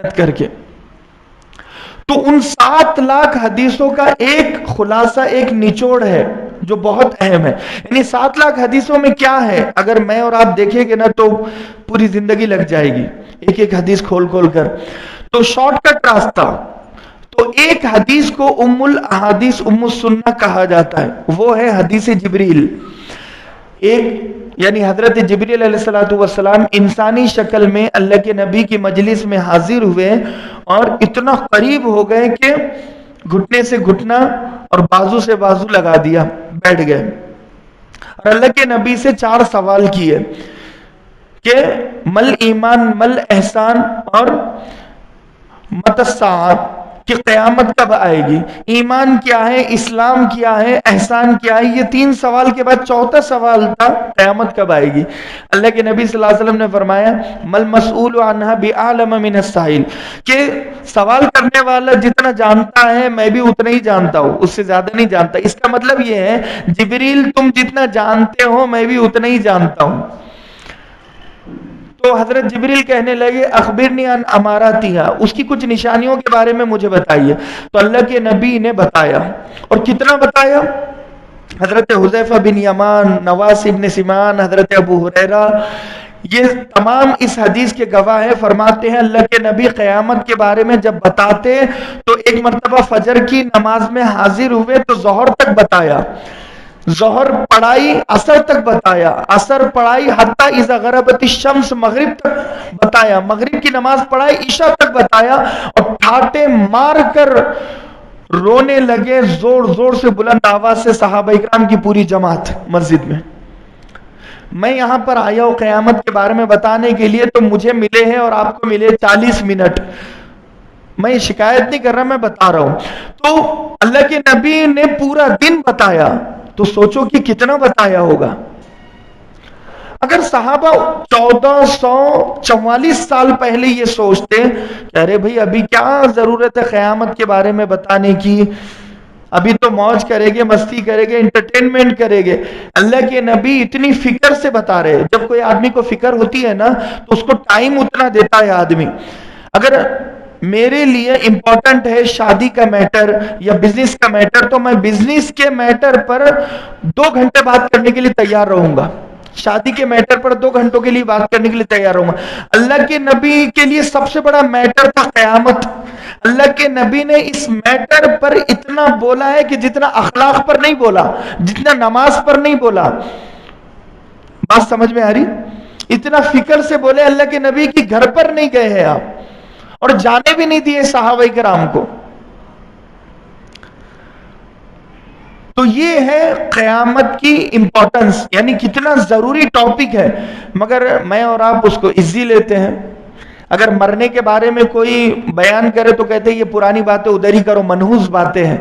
محنت کر کے. تو ان 7 لاکھ حدیثوں کا ایک خلاصہ، ایک نچوڑ ہے جو بہت اہم ہے. یعنی 7 لاکھ حدیثوں میں کیا ہے، اگر میں اور آپ دیکھیں گے نا تو پوری زندگی لگ جائے گی ایک ایک حدیث کھول کھول کر. تو شارٹ کٹ راستہ، تو ایک حدیث کو ام الاحادیث، ام السنہ کہا جاتا ہے، وہ ہے حدیث جبریل. ایک یعنی حضرت جبریل علیہ الصلوۃ والسلام انسانی شکل میں اللہ کے نبی کی مجلس میں حاضر ہوئے اور اتنا قریب ہو گئے کہ گھٹنے سے گھٹنا اور بازو سے بازو لگا دیا، بیٹھ گئے. اور اللہ کے نبی سے 4 سوال کیے کہ مل ایمان، مل احسان، اور مت الساعۃ، کہ قیامت کب آئے گی، ایمان کیا ہے، اسلام کیا ہے، احسان کیا ہے. یہ 3 سوال کے بعد 4تھا سوال تھا قیامت کب آئے گی. اللہ کے نبی صلی اللہ علیہ وسلم نے فرمایا مل مسئول عنہا بعالم من السائل، کہ سوال کرنے والا جتنا جانتا ہے میں بھی اتنا ہی جانتا ہوں، اس سے زیادہ نہیں جانتا. اس کا مطلب یہ ہے جبریل تم جتنا جانتے ہو میں بھی اتنا ہی جانتا ہوں. تو حضرت جبریل کہنے لگے اخبرنی عن اماراتھا، اس کی کچھ نشانیوں کے بارے میں مجھے بتائیے. تو اللہ کے نبی نے بتایا، اور کتنا بتایا. حضرت حذیفہ بن یمان، نواس بن سمان، حضرت ابو ہریرہ، یہ تمام اس حدیث کے گواہ ہیں. فرماتے ہیں اللہ کے نبی قیامت کے بارے میں جب بتاتے تو ایک مرتبہ فجر کی نماز میں حاضر ہوئے تو ظہر تک بتایا، ظہر پڑھائی عصر تک بتایا، عصر پڑھائی حتی اذا غربت الشمس، مغرب تک بتایا، مغرب کی نماز پڑھائی عشاء تک بتایا. اور ٹھاٹے مار کر رونے لگے زور زور سے، بلند آواز سے، صحابہ اکرام کی پوری جماعت مسجد میں. میں یہاں پر آیا ہوں قیامت کے بارے میں بتانے کے لیے، تو مجھے ملے ہیں اور آپ کو ملے 40 منٹ. میں شکایت نہیں کر رہا، میں بتا رہا ہوں. تو اللہ کے نبی نے پورا دن بتایا، تو سوچو کہ کتنا بتایا ہوگا. اگر صحابہ 1444 سال پہلے یہ سوچتے کہ ارے بھائی ابھی کیا ضرورت ہے قیامت کے بارے میں بتانے کی، ابھی تو موج کرے گے، مستی کرے گے، انٹرٹینمنٹ کرے گے. اللہ کے نبی اتنی فکر سے بتا رہے. جب کوئی آدمی کو فکر ہوتی ہے نا تو اس کو ٹائم اتنا دیتا ہے آدمی. اگر میرے لیے امپورٹنٹ ہے شادی کا میٹر یا بزنس کا میٹر، تو میں بزنس کے میٹر پر 2 گھنٹے بات کرنے کے لیے تیار رہوں گا، شادی کے میٹر پر 2 گھنٹوں کے لیے بات کرنے کے لیے تیار رہوں گا. اللہ کے نبی کے لیے سب سے بڑا میٹر تھا قیامت. اللہ کے نبی نے اس میٹر پر اتنا بولا ہے کہ جتنا اخلاق پر نہیں بولا، جتنا نماز پر نہیں بولا. بات سمجھ میں آ رہی؟ اتنا فکر سے بولے. اللہ کے نبی کی گھر پر نہیں گئے ہیں آپ، اور جانے بھی نہیں دیے صحابہ کرام کو. تو یہ ہے قیامت کی امپورٹنس، یعنی کتنا ضروری ٹاپک ہے. مگر میں اور آپ اس کو ایزی لیتے ہیں. اگر مرنے کے بارے میں کوئی بیان کرے تو کہتے ہیں یہ پرانی باتیں ادھر ہی کرو، منحوس باتیں ہیں،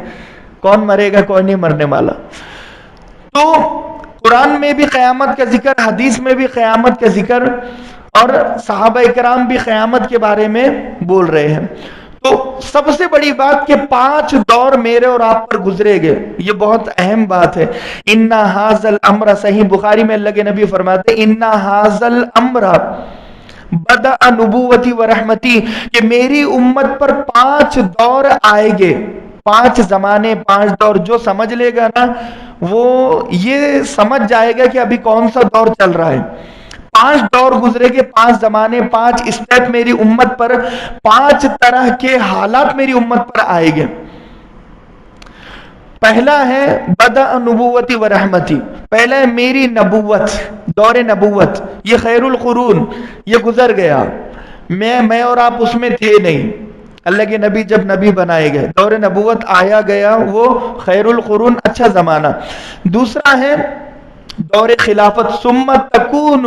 کون مرے گا کوئی نہیں مرنے والا. تو قرآن میں بھی قیامت کا ذکر، حدیث میں بھی قیامت کا ذکر، اور صحابہ کرام بھی قیامت کے بارے میں بول رہے ہیں. تو سب سے بڑی بات کہ 5 دور میرے اور آپ پر گزرے گے، یہ بہت اہم بات ہے. اِنَّا هَذَا الْأَمْرَ، صحیح بخاری میں اللہ کے نبی فرماتے ہیں اِنَّا هَذَا الْأَمْرَ بدأ نبوتی و رحمتی، کہ میری امت پر 5 دور آئے گے، 5 زمانے، 5 دور. جو سمجھ لے گا نا وہ یہ سمجھ جائے گا کہ ابھی کون سا دور چل رہا ہے. 5 دور گزرے گے، 5 زمانے، 5 اسٹیپ میری امت پر، 5 طرح کے حالات میری امت پر آئے گے. پہلا ہے بدأ نبوتی و رحمتی، پہلا ہے میری نبوت، دور نبوت. یہ خیر القرون، یہ گزر گیا، میں اور آپ اس میں تھے نہیں. اللہ کے نبی جب نبی بنائے گئے، دور نبوت آیا گیا، وہ خیر القرون، اچھا زمانہ. دوسرا ہے دور خلافت، ثم تکون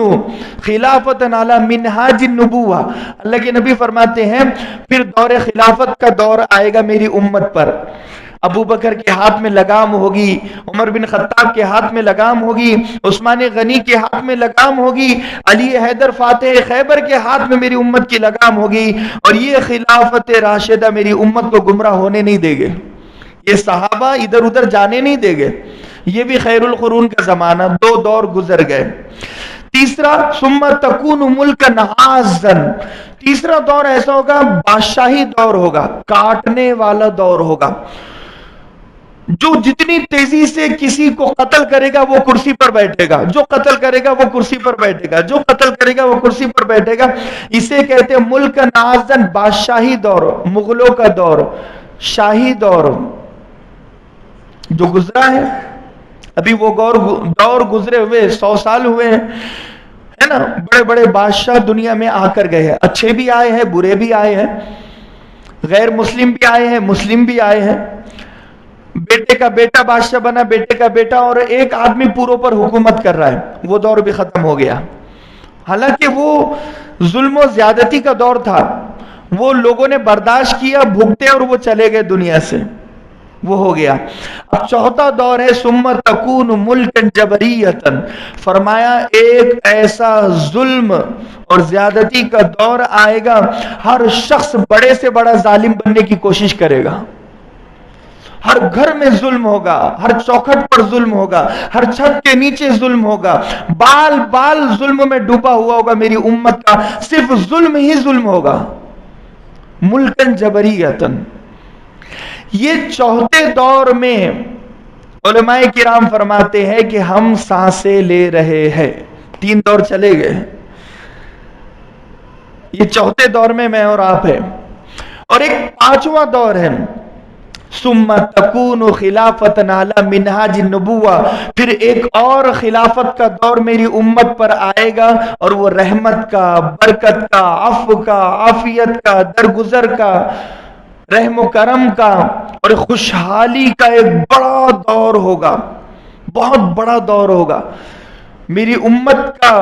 خلافت علی منہاج النبوہ. اللہ کے نبی فرماتے ہیں پھر دور خلافت کا دور آئے گا میری امت پر. ابو بکر کے ہاتھ میں لگام ہوگی، عمر بن خطاب کے ہاتھ میں لگام ہوگی، عثمان غنی کے ہاتھ میں لگام ہوگی، علی حیدر فاتح خیبر کے ہاتھ میں میری امت کی لگام ہوگی. اور یہ خلافت راشدہ میری امت کو گمراہ ہونے نہیں دے گے، یہ صحابہ ادھر ادھر جانے نہیں دے گے. یہ بھی خیر القرون کا زمانہ. 2 دور گزر گئے. تیسرا ثم تکون ملکن عازن، تیسرا دور ایسا ہوگا بادشاہی دور ہوگا، کاٹنے والا دور ہوگا، جو جتنی تیزی سے کسی کو قتل کرے گا وہ کرسی پر بیٹھے گا، جو قتل کرے گا وہ کرسی پر بیٹھے گا، جو قتل کرے گا وہ کرسی پر بیٹھے گا. اسے کہتے ہیں ملک نازن، بادشاہی دور، مغلوں کا دور، شاہی دور جو گزرا ہے. ابھی وہ دور گزرے ہوئے 100 سال ہوئے ہیں، ہے نا. بڑے بڑے بادشاہ دنیا میں آ کر گئے ہیں، اچھے بھی آئے ہیں، برے بھی آئے ہیں، غیر مسلم بھی آئے ہیں، مسلم بھی آئے ہیں. بیٹے کا بیٹا بادشاہ بنا، بیٹے کا بیٹا، اور ایک آدمی پوروں پر حکومت کر رہا ہے. وہ دور بھی ختم ہو گیا. حالانکہ وہ ظلم و زیادتی کا دور تھا، وہ لوگوں نے برداشت کیا، بھگتے اور وہ چلے گئے دنیا سے، وہ ہو گیا. اب چوتھا دور ہے ثم تکون ملکا جبریتا، فرمایا ایک ایسا ظلم اور زیادتی کا دور آئے گا، ہر شخص بڑے سے بڑا ظالم بننے کی کوشش کرے گا. ہر گھر میں ظلم ہوگا، ہر چوکھٹ پر ظلم ہوگا، ہر چھت کے نیچے ظلم ہوگا، بال بال ظلم میں ڈوبا ہوا ہوگا. میری امت کا صرف ظلم ہی ظلم ہوگا. ملکن جبریتن، یہ چوتھے دور میں علماء کرام فرماتے ہیں کہ ہم سانسیں لے رہے ہیں. 3 دور چلے گئے، یہ چوتھے دور میں اور آپ ہیں. اور ایک 5واں دور ہے ثم تکون خلافت علی منہاج النبوہ، پھر ایک اور خلافت کا دور میری امت پر آئے گا، اور وہ رحمت کا، برکت کا، عفو کا، عافیت کا، درگزر کا، رحم و کرم کا اور خوشحالی کا ایک بڑا دور ہوگا، بہت بڑا دور ہوگا. میری امت کا